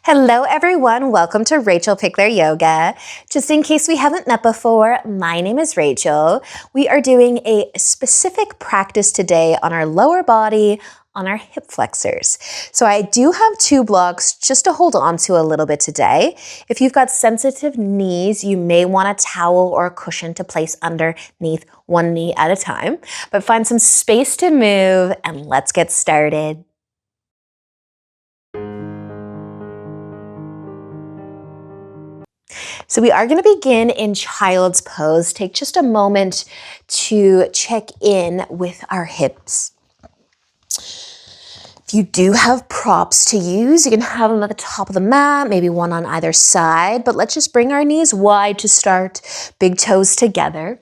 Hello everyone, welcome to Rachel Pichler Yoga. Just in case we haven't met before, my name is Rachel. We are doing a specific practice today on our lower body, on our hip flexors. So I do have 2 blocks just to hold on to a little bit today. If you've got sensitive knees, you may want a towel or a cushion to place underneath one knee at a time, but find some space to move and let's get started. So we are going to begin in child's pose. Take just a moment to check in with our hips. If you do have props to use, you can have them at the top of the mat, maybe one on either side, but let's just bring our knees wide to start, big toes together.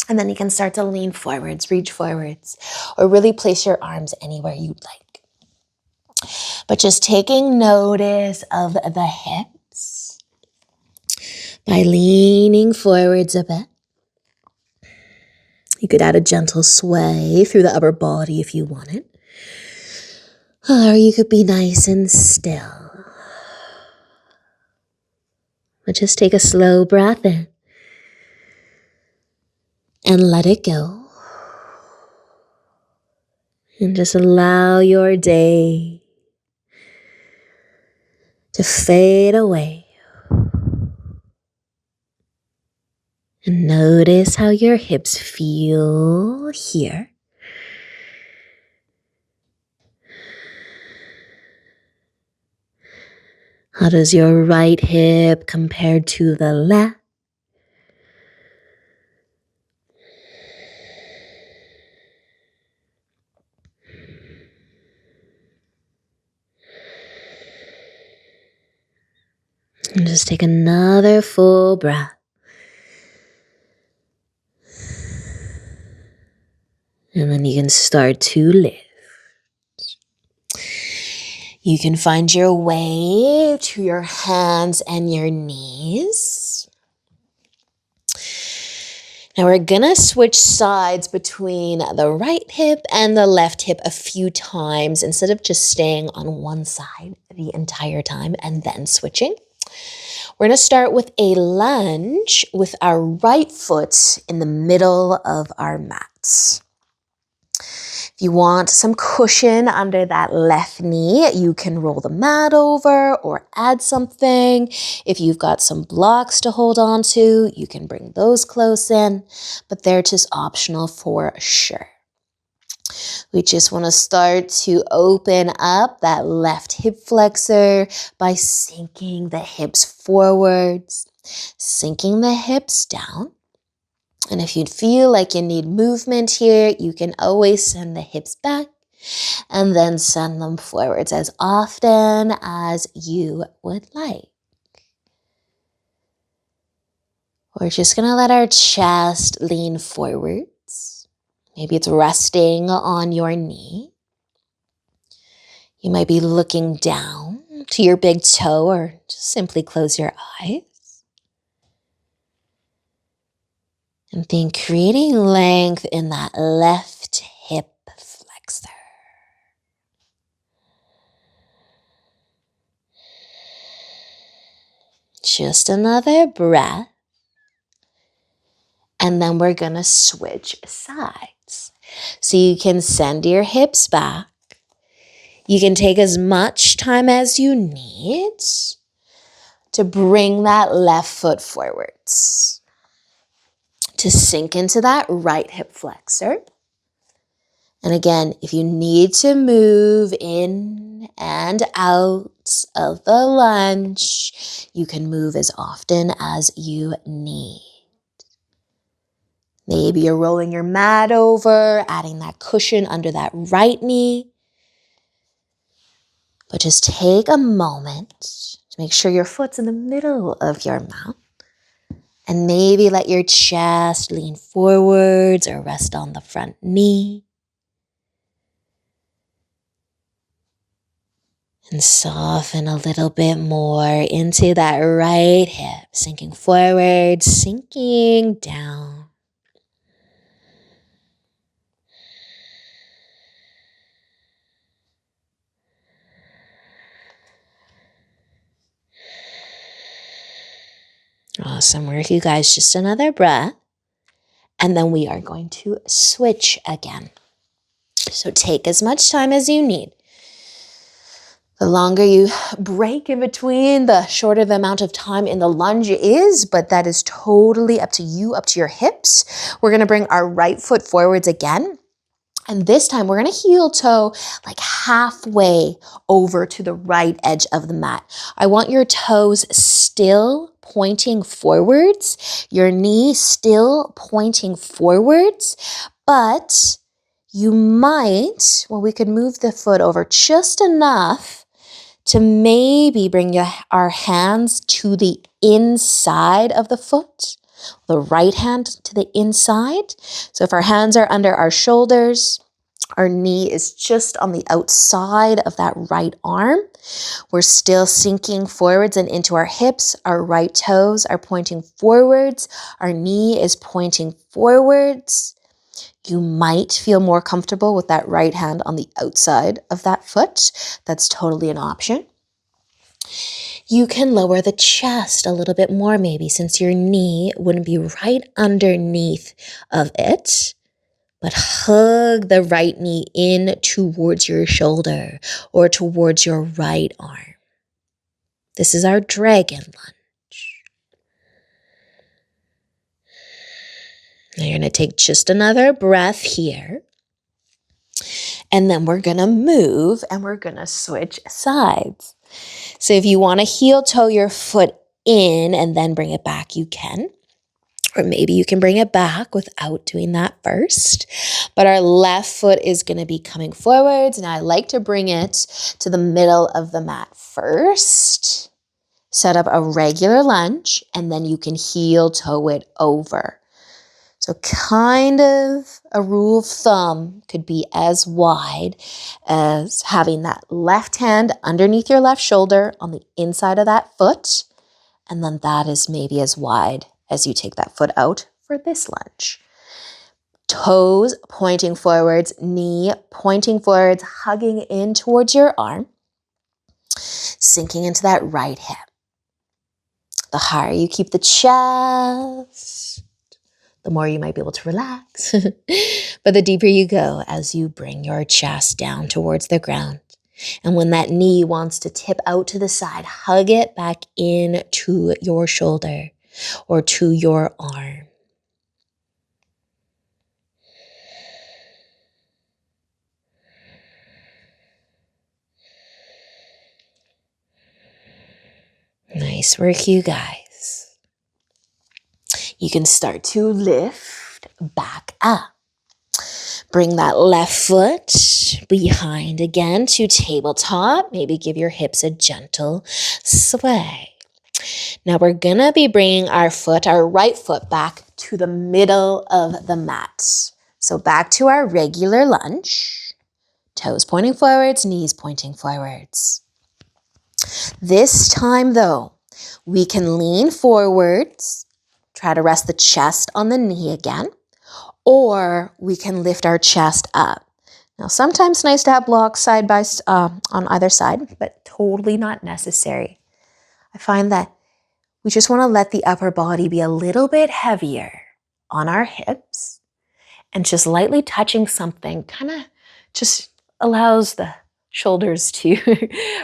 And then you can start to lean forwards, reach forwards, or really place your arms anywhere you'd like. But just taking notice of the hips. By leaning forwards a bit. You could add a gentle sway through the upper body if you wanted. Or you could be nice and still. But just take a slow breath in. And let it go. And just allow your day to fade away. And notice how your hips feel here. How does your right hip compare to the left? And just take another full breath. And then you can start to lift. You can find your way to your hands and your knees. Now we're gonna switch sides between the right hip and the left hip a few times instead of just staying on one side the entire time and then switching. We're gonna start with a lunge with our right foot in the middle of our mat. If you want some cushion under that left knee, you can roll the mat over or add something. If you've got some blocks to hold on to, you can bring those close in, but they're just optional for sure. We just want to start to open up that left hip flexor by sinking the hips forwards, sinking the hips down. And if you feel like you need movement here, you can always send the hips back and then send them forwards as often as you would like. We're just going to let our chest lean forwards. Maybe it's resting on your knee. You might be looking down to your big toe or just simply close your eyes. And then creating length in that left hip flexor. Just another breath. And then we're going to switch sides. So you can send your hips back. You can take as much time as you need to bring that left foot forwards. To sink into that right hip flexor. And again, if you need to move in and out of the lunge, you can move as often as you need. Maybe you're rolling your mat over, adding that cushion under that right knee. But just take a moment to make sure your foot's in the middle of your mat. And maybe let your chest lean forwards or rest on the front knee. And soften a little bit more into that right hip, sinking forward, sinking down. Awesome work, you guys. Just another breath. And then we are going to switch again. So take as much time as you need. The longer you break in between, the shorter the amount of time in the lunge is, but that is totally up to you, up to your hips. We're going to bring our right foot forwards again. And this time we're going to heel toe like halfway over to the right edge of the mat. I want your toes still pointing forwards, your knee still pointing forwards, but you might, well, we could move the foot over just enough to maybe bring our hands to the inside of the foot, the right hand to the inside. So if our hands are under our shoulders, our knee is just on the outside of that right arm. We're still sinking forwards and into our hips. Our right toes are pointing forwards. Our knee is pointing forwards. You might feel more comfortable with that right hand on the outside of that foot. That's totally an option. You can lower the chest a little bit more maybe, since your knee wouldn't be right underneath of it. But hug the right knee in towards your shoulder or towards your right arm. This is our dragon lunge. Now you're going to take just another breath here. And then we're going to move and we're going to switch sides. So if you want to heel toe your foot in and then bring it back, you can. Or maybe you can bring it back without doing that first. But our left foot is going to be coming forwards. And I like to bring it to the middle of the mat first. Set up a regular lunge, and then you can heel toe it over. So kind of a rule of thumb could be as wide as having that left hand underneath your left shoulder on the inside of that foot. And then that is maybe as wide as you take that foot out for this lunge. Toes pointing forwards, knee pointing forwards, hugging in towards your arm, sinking into that right hip. The higher you keep the chest, the more you might be able to relax. But the deeper you go as you bring your chest down towards the ground. And when that knee wants to tip out to the side, hug it back in to your shoulder or to your arm. Nice work, you guys. You can start to lift back up. Bring that left foot behind again to tabletop. Maybe give your hips a gentle sway. Now we're gonna be bringing our right foot back to the middle of the mat. So back to our regular lunge. Toes pointing forwards, knees pointing forwards. This time though, we can lean forwards, try to rest the chest on the knee again, or we can lift our chest up. Now, sometimes it's nice to have blocks on either side, but totally not necessary. I find that we just want to let the upper body be a little bit heavier on our hips, and just lightly touching something kind of just allows the shoulders to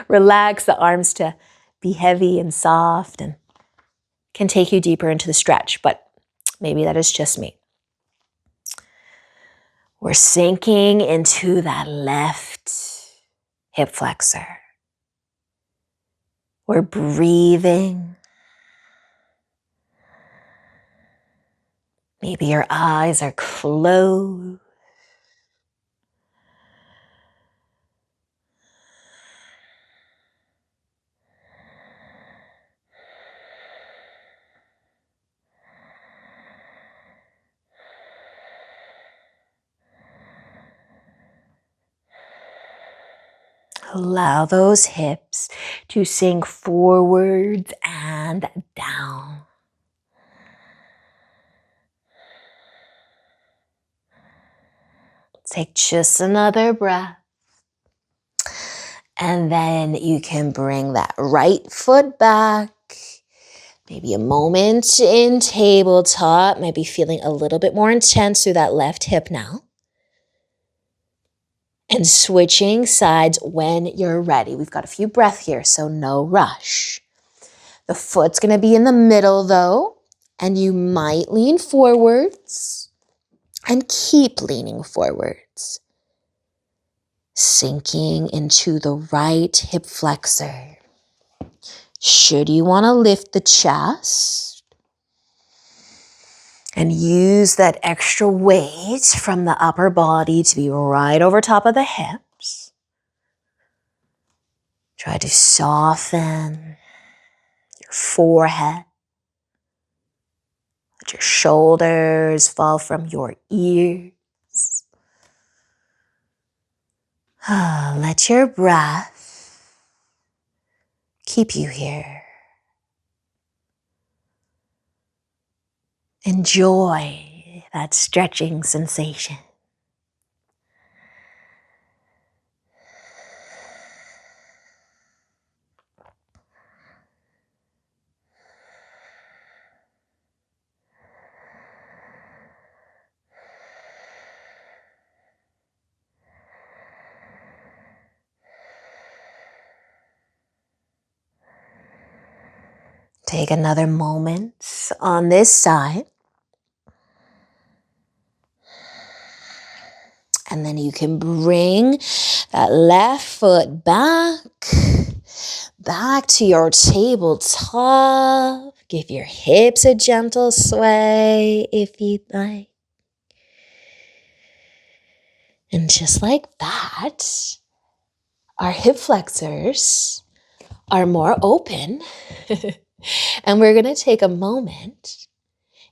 relax, the arms to be heavy and soft, and can take you deeper into the stretch, but maybe that is just me. We're sinking into that left hip flexor. We're breathing. Maybe your eyes are closed. Allow those hips to sink forwards and down. Take just another breath. And then you can bring that right foot back. Maybe a moment in tabletop, might be feeling a little bit more intense through that left hip now. And switching sides when you're ready. We've got a few breaths here, so no rush. The foot's gonna be in the middle though, and you might lean forwards and keep leaning forwards. Sinking into the right hip flexor. Should you wanna lift the chest and use that extra weight from the upper body to be right over top of the hips, try to soften your forehead. Let your shoulders fall from your ears. Let your breath keep you here. Enjoy that stretching sensation. Take another moment on this side. And then you can bring that left foot back to your tabletop. Give your hips a gentle sway if you'd like. And just like that, our hip flexors are more open. And we're going to take a moment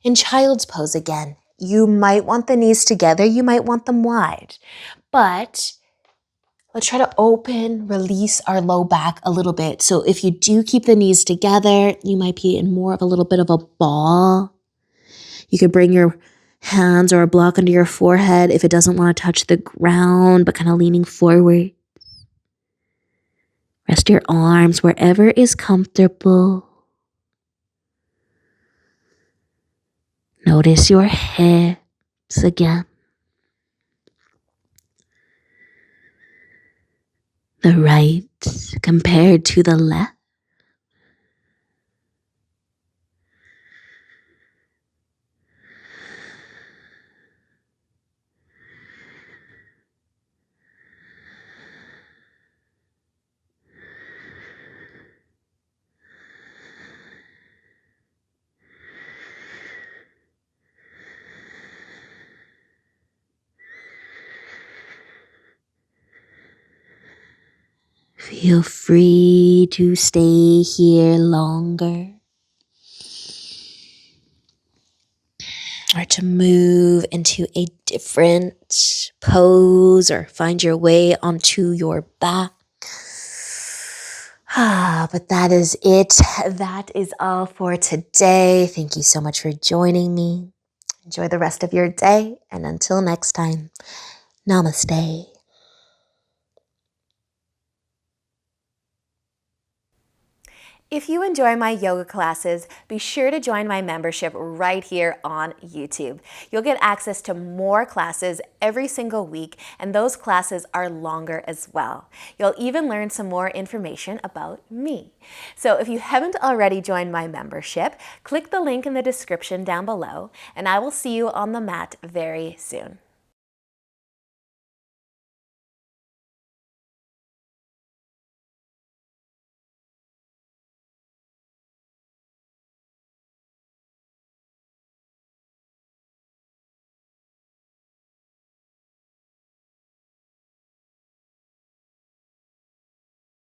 in child's pose again. You might want the knees together. You might want them wide. But let's try to open, release our low back a little bit. So if you do keep the knees together, you might be in more of a little bit of a ball. You could bring your hands or a block under your forehead if it doesn't want to touch the ground, but kind of leaning forward. Rest your arms wherever is comfortable. Notice your hips again. The right compared to the left. Feel free to stay here longer or to move into a different pose or find your way onto your back. But that is it. That is all for today. Thank you so much for joining me. Enjoy the rest of your day, and until next time, namaste. If you enjoy my yoga classes, be sure to join my membership right here on YouTube. You'll get access to more classes every single week, and those classes are longer as well. You'll even learn some more information about me. So if you haven't already joined my membership, click the link in the description down below, and I will see you on the mat very soon.